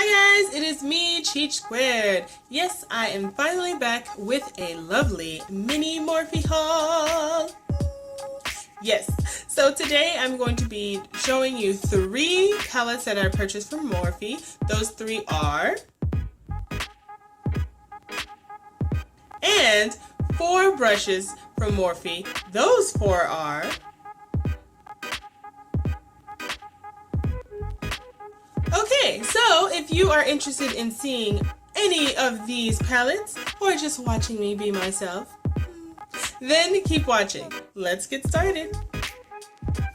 Hi guys, it is me, Cheech Squared. Yes, I am finally back with a lovely mini Morphe haul. Yes, so today I'm going to be showing you 3 palettes that I purchased from Morphe. Those 3 are, and 4 brushes from Morphe. Those 4 are, okay, so if you are interested in seeing any of these palettes or just watching me be myself, then keep watching. Let's get started.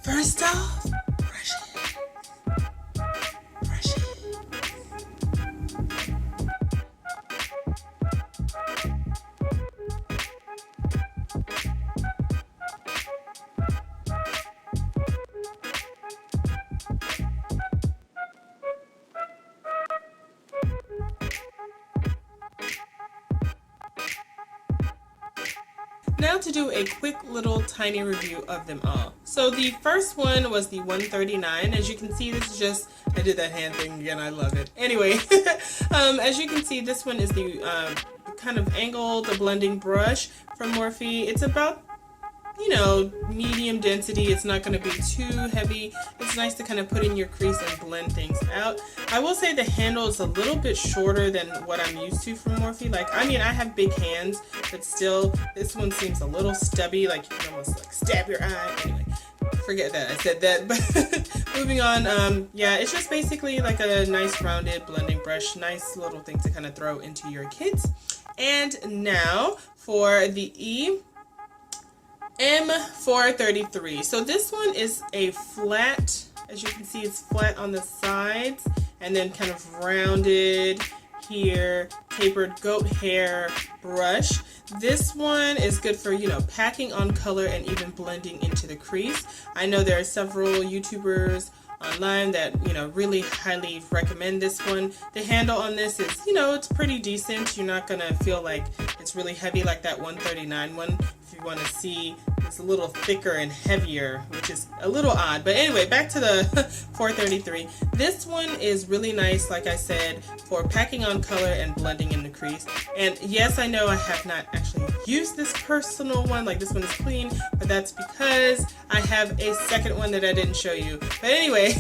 First off, brushes. Now to do a quick little tiny review of them all. So the first one was the 139. As you can see, this is just, I did that hand thing again, I love it. Anyway, as you can see, this one is the kind of angled, the blending brush from Morphe. It's about, you know, medium density. It's not going to be too heavy. It's nice to kind of put in your crease and blend things out. I will say the handle is a little bit shorter than what I'm used to from Morphe. Like, I mean, I have big hands, but still, this one seems a little stubby. Like, you can almost like stab your eye. Anyway, forget that I said that. But moving on, yeah, it's just basically like a nice rounded blending brush. Nice little thing to kind of throw into your kits. And now for the M433. So this one is a flat, as you can see, it's flat on the sides and then kind of rounded here, tapered goat hair brush. This one is good for, you know, packing on color and even blending into the crease. I know there are several YouTubers online that, you know, really highly recommend this one. The handle on this is, you know, it's pretty decent. You're not gonna feel like it's really heavy like that 139 one. If you want to see, it's a little thicker and heavier, which is a little odd. But anyway, back to the 433. This one is really nice, like I said, for packing on color and blending in the crease. And yes, I know I have not actually used this personal one, like this one is clean, but that's because I have a second one that I didn't show you. But anyway,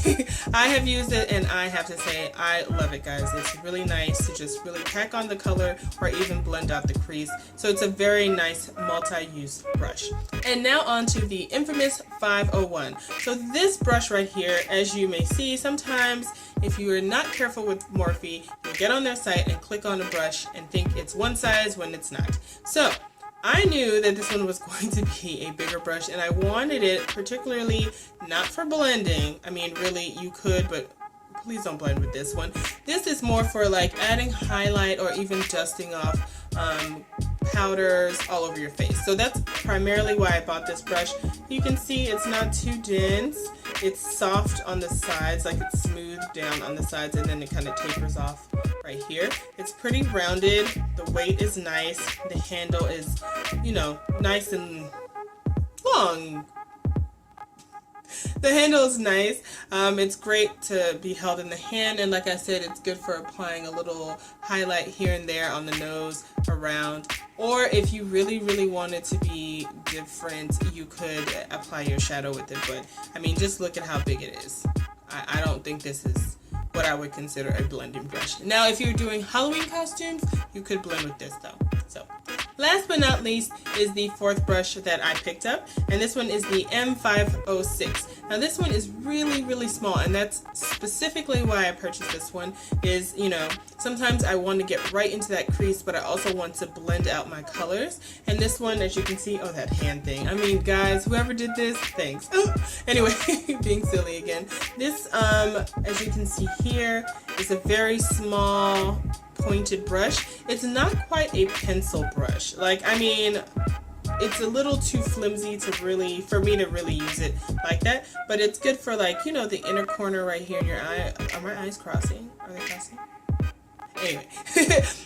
I have used it and I have to say I love it, guys. It's really nice to just really pack on the color or even blend out the crease. So it's a very nice multi-use brush. And now on to the infamous 501. So this brush right here, as you may see, sometimes if you are not careful with Morphe, you'll get on their site and click on a brush and think it's one size when it's not. So I knew that this one was going to be a bigger brush and I wanted it particularly not for blending. I mean, really you could, but please don't blend with this one. This is more for like adding highlight or even dusting off powders all over your face. So that's primarily why I bought this brush. You can see it's not too dense. It's soft on the sides, like it's smooth down on the sides, and then it kind of tapers off right here. It's pretty rounded. The weight is nice. The handle is, you know, nice and long. The handle is nice. It's great to be held in the hand, and like I said, it's good for applying a little highlight here and there on the nose, around, or if you really want it to be different, you could apply your shadow with it. But I mean, just look at how big it is. I don't think this is what I would consider a blending brush. Now, if you're doing Halloween costumes, you could blend with this though. So last but not least is the 4th brush that I picked up, and this one is the M506. Now this one is really small, and that's specifically why I purchased this one. Is, you know, sometimes I want to get right into that crease, but I also want to blend out my colors. And this one, as you can see, oh, that hand thing. I mean, guys, whoever did this, thanks. Anyway, being silly again. This, as you can see here, is a very small pointed brush. It's not quite a pencil brush. Like, I mean, it's a little too flimsy to really, for me to really use it like that, but it's good for, like, you know, the inner corner right here in your eye. Are my eyes crossing? Are they crossing? Anyway,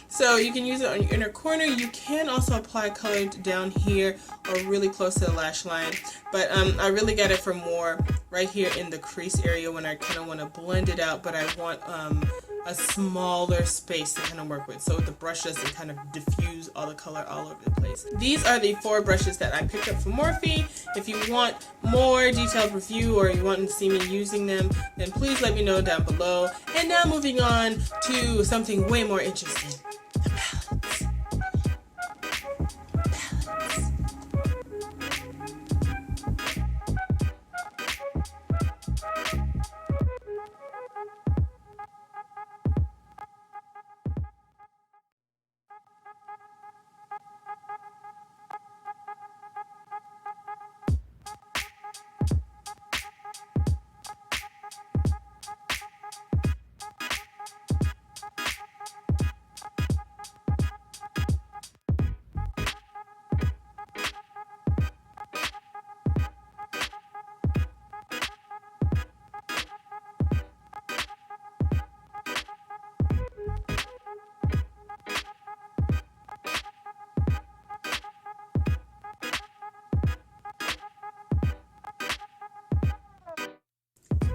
so you can use it on your inner corner. You can also apply color down here or really close to the lash line, but I really got it for more right here in the crease area when I kind of want to blend it out, but I want a smaller space to kind of work with, so the brush doesn't kind of diffuse all the color all over the place. These are the 4 brushes that I picked up from Morphe. If you want more detailed review or you want to see me using them, then please let me know down below. And now moving on to something way more interesting, the palettes.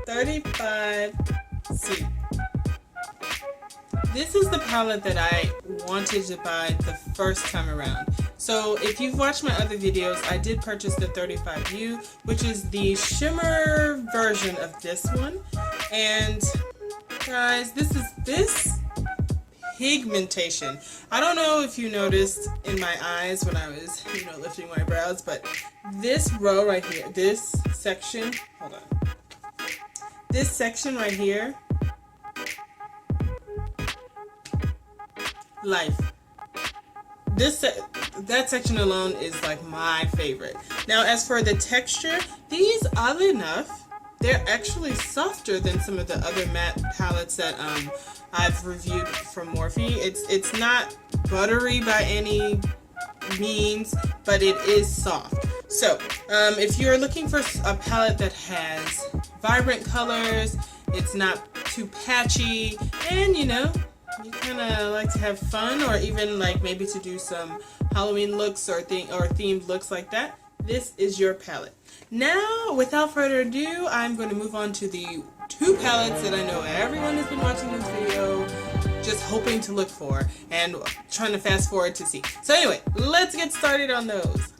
35C. This is the palette that I wanted to buy the first time around. So if you've watched my other videos, I did purchase the 35U, which is the shimmer version of this one. And guys, this pigmentation. I don't know if you noticed in my eyes when I was, lifting my brows, but this row right here, this section, hold on. This section right here, life. That section alone is like my favorite. Now as for the texture, these, oddly enough, they're actually softer than some of the other matte palettes that I've reviewed from Morphe. It's not buttery by any means, but it is soft. So if you're looking for a palette that has vibrant colors, it's not too patchy, and you kind of like to have fun, or even like maybe to do some Halloween looks or themed looks like that, this is your palette. Now, without further ado, I'm going to move on to the 2 palettes that I know everyone has been watching this video just hoping to look for and trying to fast forward to see. So anyway, let's get started on those.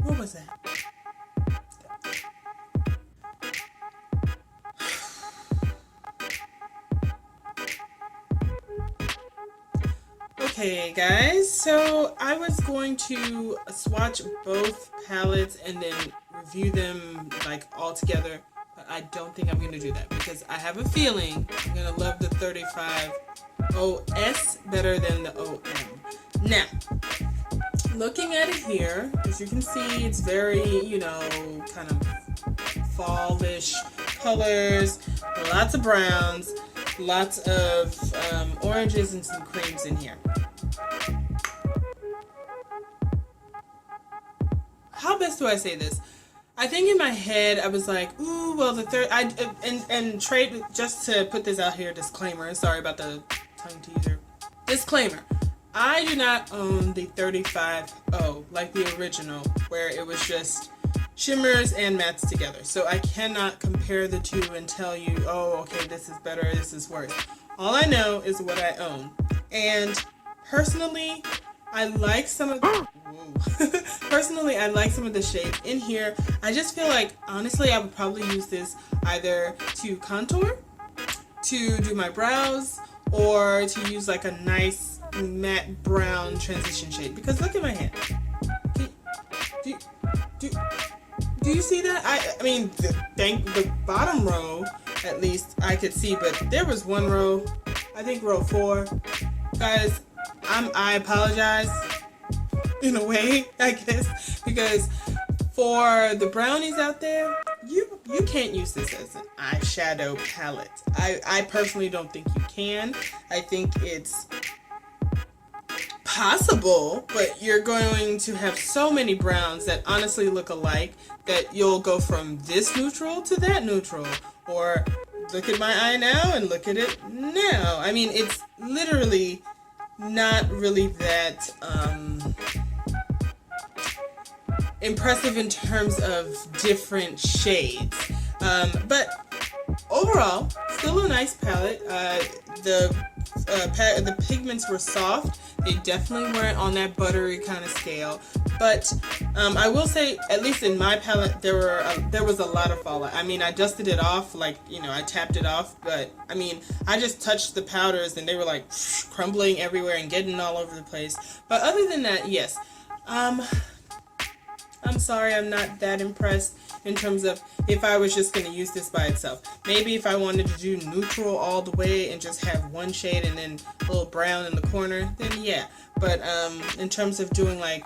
What was that? Okay guys, so I was going to swatch both palettes and then review them like all together, but I don't think I'm going to do that because I have a feeling I'm going to love the 35OS better than the OM. Now, looking at it here, as you can see, it's very, kind of fallish colors, lots of browns, lots of oranges and some creams in here. How best do I say this? I think in my head I was like, ooh, well and trade, just to put this out here, disclaimer, sorry about the tongue teaser. Disclaimer, I do not own the 35O like the original, where it was just shimmers and mattes together. So I cannot compare the two and tell you, oh, okay, this is better, this is worse. All I know is what I own. And personally, I like some of the personally, I like some of the shades in here. I just feel like, honestly, I would probably use this either to contour, to do my brows, or to use like a nice matte brown transition shade. Because look at my hand. Do do you see that? I mean, the bottom row, at least I could see, but there was one row, I think row 4. Guys, I apologize in a way, I guess, because for the brownies out there, you can't use this as an eyeshadow palette. I personally don't think you can. I think it's possible, but you're going to have so many browns that honestly look alike that you'll go from this neutral to that neutral, or look at my eye now and look at it now. I mean, it's literally not really that impressive in terms of different shades, but overall still a nice palette. The pigments were soft. They definitely weren't on that buttery kind of scale, but I will say, at least in my palette, there was a lot of fallout. I mean, I dusted it off, like, you know, I tapped it off, but I mean, I just touched the powders and they were like crumbling everywhere and getting all over the place. But other than that, yes, I'm sorry, I'm not that impressed in terms of if I was just going to use this by itself. Maybe if I wanted to do neutral all the way and just have one shade and then a little brown in the corner, then yeah. But in terms of doing like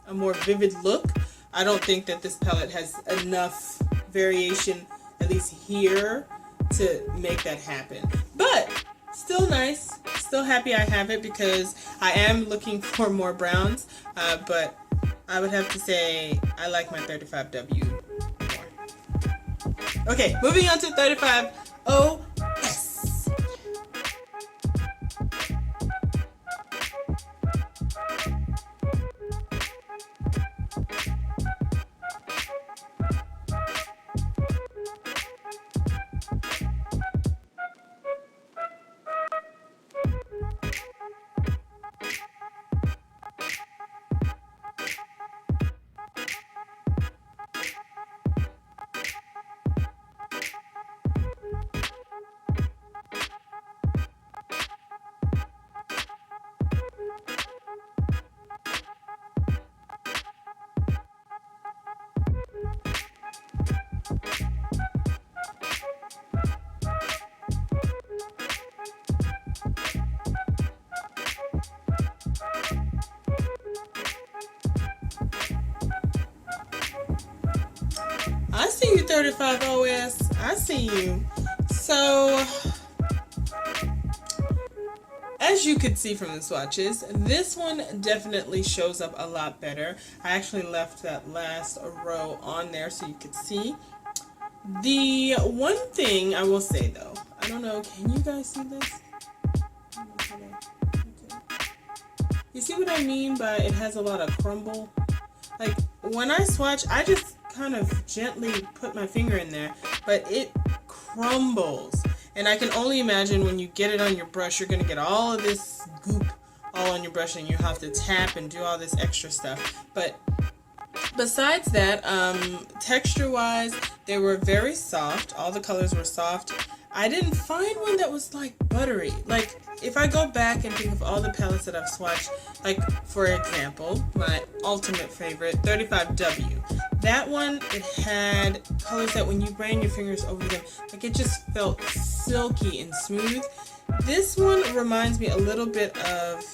a more vivid look, I don't think that this palette has enough variation, at least here, to make that happen. But still nice, still happy I have it because I am looking for more browns, but I would have to say I like my 35W more. Okay, moving on to 35OS. I see you, 35OS. I see you. So, as you could see from the swatches, this one definitely shows up a lot better. I actually left that last row on there so you could see. The one thing I will say though, I don't know, can you guys see this? You see what I mean by it has a lot of crumble? Like when I swatch, I just kind of gently put my finger in there, but it crumbles. And I can only imagine when you get it on your brush, you're going to get all of this goop all on your brush and you have to tap and do all this extra stuff. But besides that, texture-wise, they were very soft. All the colors were soft. I didn't find one that was like buttery. Like if I go back and think of all the palettes that I've swatched, like for example, my ultimate favorite, 35W. That one, it had colors that when you ran your fingers over them, like it just felt silky and smooth. This one reminds me a little bit of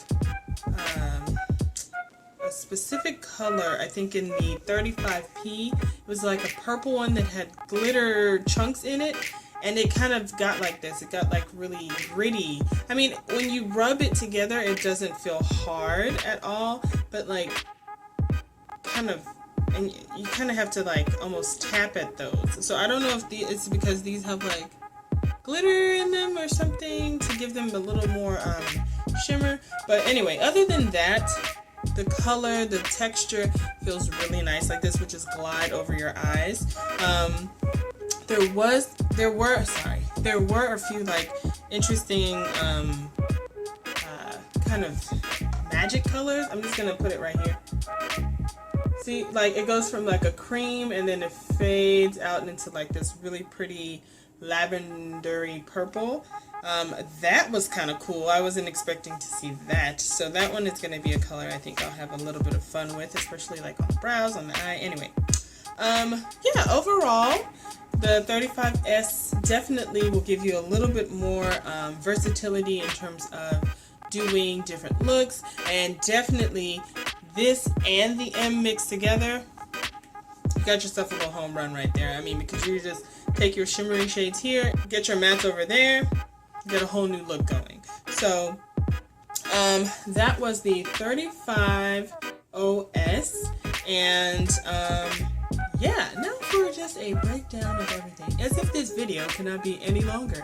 a specific color, I think in the 35P. It was like a purple one that had glitter chunks in it. And it kind of got like this. It got like really gritty. I mean, when you rub it together, it doesn't feel hard at all. But like, kind of, and you kind of have to like almost tap at those. So I don't know if it's because these have like glitter in them or something to give them a little more shimmer. But anyway, other than that, the color, the texture feels really nice. Like this would just glide over your eyes. There were a few like interesting kind of magic colors. I'm just gonna put it right here. See, like it goes from like a cream and then it fades out into like this really pretty lavendery purple. That was kind of cool. I wasn't expecting to see that. So that one is going to be a color I think I'll have a little bit of fun with, especially like on the brows, on the eye. Anyway, Yeah, overall, the 35S definitely will give you a little bit more versatility in terms of doing different looks, and definitely this and the M mixed together, you got yourself a little home run right there. I mean, because you just take your shimmery shades here, get your mattes over there, get a whole new look going. So that was the 35OS, and yeah, now for just a breakdown of everything, as if this video cannot be any longer.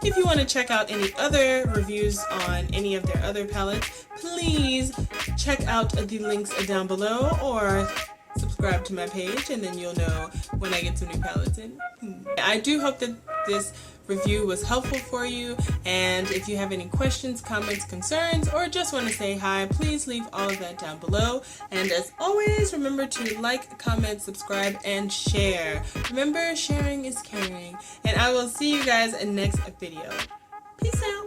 If you want to check out any other reviews on any of their other palettes, please check out the links down below, or subscribe to my page, and then you'll know when I get some new palettes in. I do hope that this review was helpful for you, and if you have any questions, comments, concerns, or just want to say hi, please leave all of that down below. And as always, remember to like, comment, subscribe, and share. Remember, sharing is caring, and I will see you guys in next video. Peace out.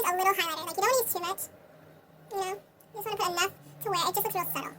A little highlighter, like you don't use too much, you know, you just want to put enough to where it just looks real subtle.